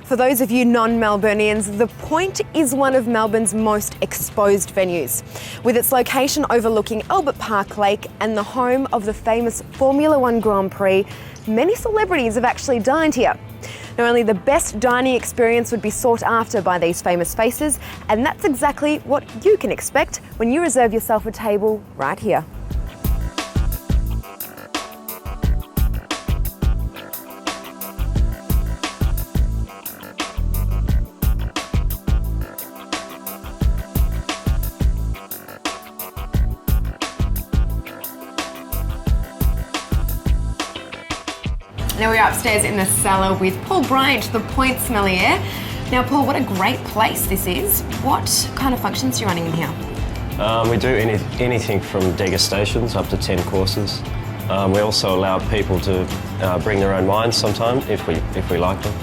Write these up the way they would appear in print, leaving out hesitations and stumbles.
For those of you non-Melburnians, The Point is one of Melbourne's most exposed venues. With its location overlooking Albert Park Lake and the home of the famous Formula One Grand Prix, many celebrities have actually dined here. Now, only the best dining experience would be sought after by these famous faces, and that's exactly what you can expect when you reserve yourself a table right here. Now we're upstairs in the cellar with Paul Bryant, the Point sommelier. Now, Paul, what a great place this is. What kind of functions are you running in here? We do anything from degustations up to 10 courses. We also allow people to bring their own wines sometime if we like them.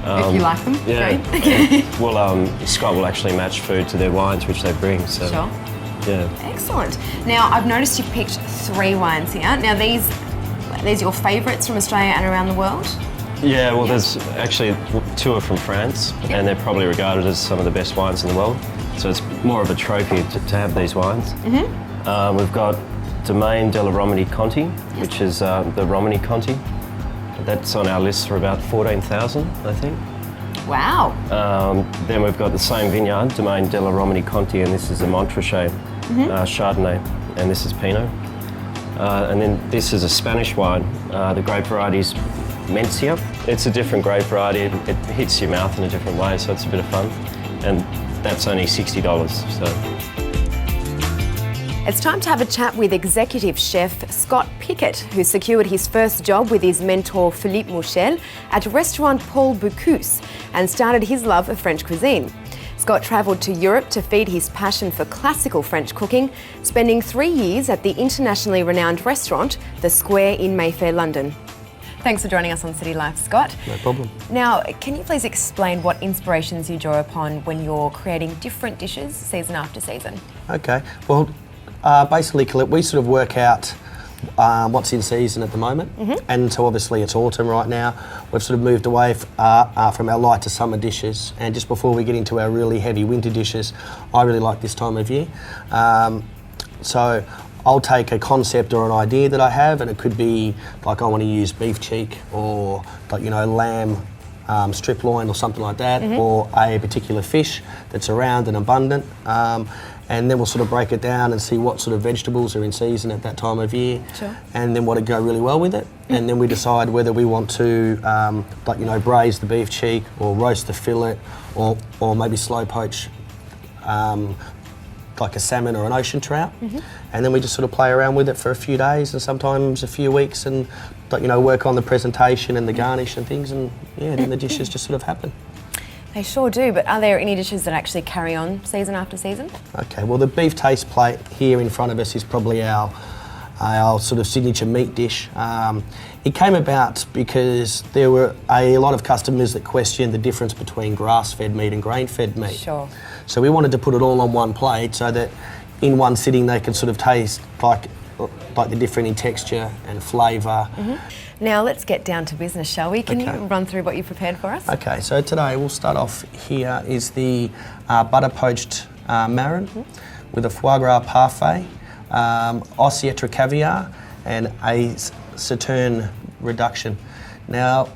If you like them? Yeah. Great. Okay. Scott will actually match food to their wines which they bring. So, sure. Yeah. Excellent. Now, I've noticed you've picked 3 wines here. Now, these your favourites from Australia and around the world? Yeah, well, there's actually 2 are from France, and they're probably regarded as some of the best wines in the world. So it's more of a trophy to have these wines. Mm-hmm. We've got Domaine della Romani Conti, which is the Romani Conti. That's on our list for about 14,000, I think. Wow. Then we've got the same vineyard, Domaine della Romani Conti, and this is a Montrachet Chardonnay, and this is Pinot. And then this is a Spanish wine. The grape variety is Mencia. It's a different grape variety. It hits your mouth in a different way, so it's a bit of fun. And that's only $60, so. It's time to have a chat with executive chef Scott Pickett, who secured his first job with his mentor Philippe Mouchel at restaurant Paul Bocuse and started his love of French cuisine. Scott travelled to Europe to feed his passion for classical French cooking, spending 3 years at the internationally renowned restaurant, The Square in Mayfair, London. Thanks for joining us on City Life, Scott. No problem. Now, can you please explain what inspirations you draw upon when you're creating different dishes season after season? Okay, well, basically, Colette, we sort of work out what's in season at the moment, and so obviously it's autumn right now. We've sort of moved away from our light to summer dishes, and just before we get into our really heavy winter dishes, I really like this time of year. So I'll take a concept or an idea that I have, and it could be like I want to use beef cheek or like, you know, lamb strip loin or something like that, or a particular fish that's around and abundant. And then we'll sort of break it down and see what sort of vegetables are in season at that time of year, and then what would go really well with it. And then we decide whether we want to, like, you know, braise the beef cheek or roast the fillet, or maybe slow poach like a salmon or an ocean trout. And then we just sort of play around with it for a few days and sometimes a few weeks, and, like, you know, work on the presentation and the garnish and things, and yeah, then the dishes just sort of happen. They sure do, but are there any dishes that actually carry on season after season? Okay, well, the beef taste plate here in front of us is probably our sort of signature meat dish. It came about because there were a lot of customers that questioned the difference between grass-fed meat and grain-fed meat. Sure. So we wanted to put it all on one plate so that in one sitting they could sort of taste like the different in texture and flavour. Now let's get down to business, shall we? Can you run through what you prepared for us? Okay, so today we'll start off here is the butter poached marron with a foie gras parfait, Ossietra caviar and a sauterne reduction. Now,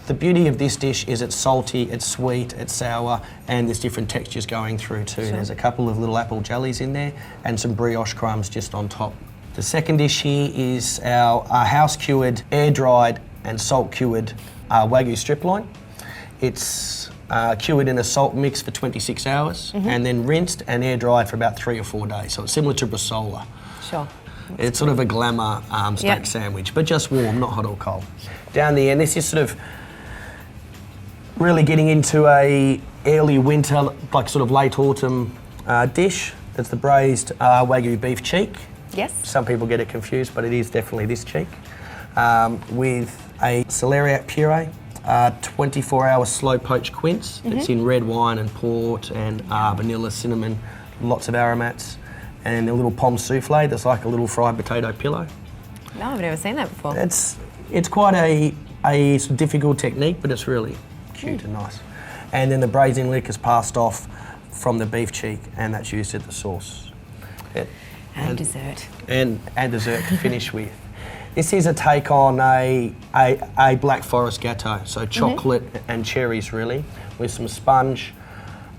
the beauty of this dish is it's salty, it's sweet, it's sour, and there's different textures going through too. Sure. There's a couple of little apple jellies in there and some brioche crumbs just on top. The second dish here is our house-cured, air-dried and salt-cured Wagyu strip loin. It's cured in a salt mix for 26 hours and then rinsed and air-dried for about 3 or 4 days. So it's similar to bresaola. Sure. It's sort of a glamour steak sandwich, but just warm, not hot or cold. Down the end, this is sort of really getting into a early winter, like sort of late autumn dish. That's the braised Wagyu beef cheek. Yes. Some people get it confused, but it is definitely this cheek. With a celeriac puree, 24-hour slow poached quince that's in red wine and port and vanilla, cinnamon, lots of aromats, and a little pomme souffle that's like a little fried potato pillow. No, I've never seen that before. It's quite a difficult technique, but it's really cute and nice. And then the braising lick is passed off from the beef cheek, and that's used at the sauce. And dessert. And dessert to finish with. This is a take on a Black Forest Gâteau, so chocolate and cherries really, with some sponge,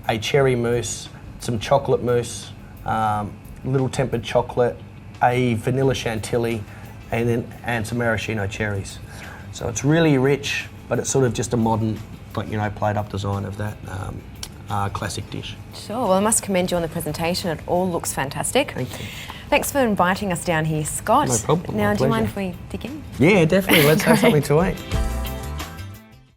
a cherry mousse, some chocolate mousse, little tempered chocolate, a vanilla chantilly, and some maraschino cherries. So it's really rich, but it's sort of just a modern, played up design of that classic dish. Sure, well, I must commend you on the presentation. It all looks fantastic. Thank you. Thanks for inviting us down here, Scott. No problem, Now, my do you mind pleasure. if we dig in? Yeah, definitely. Let's have something to eat.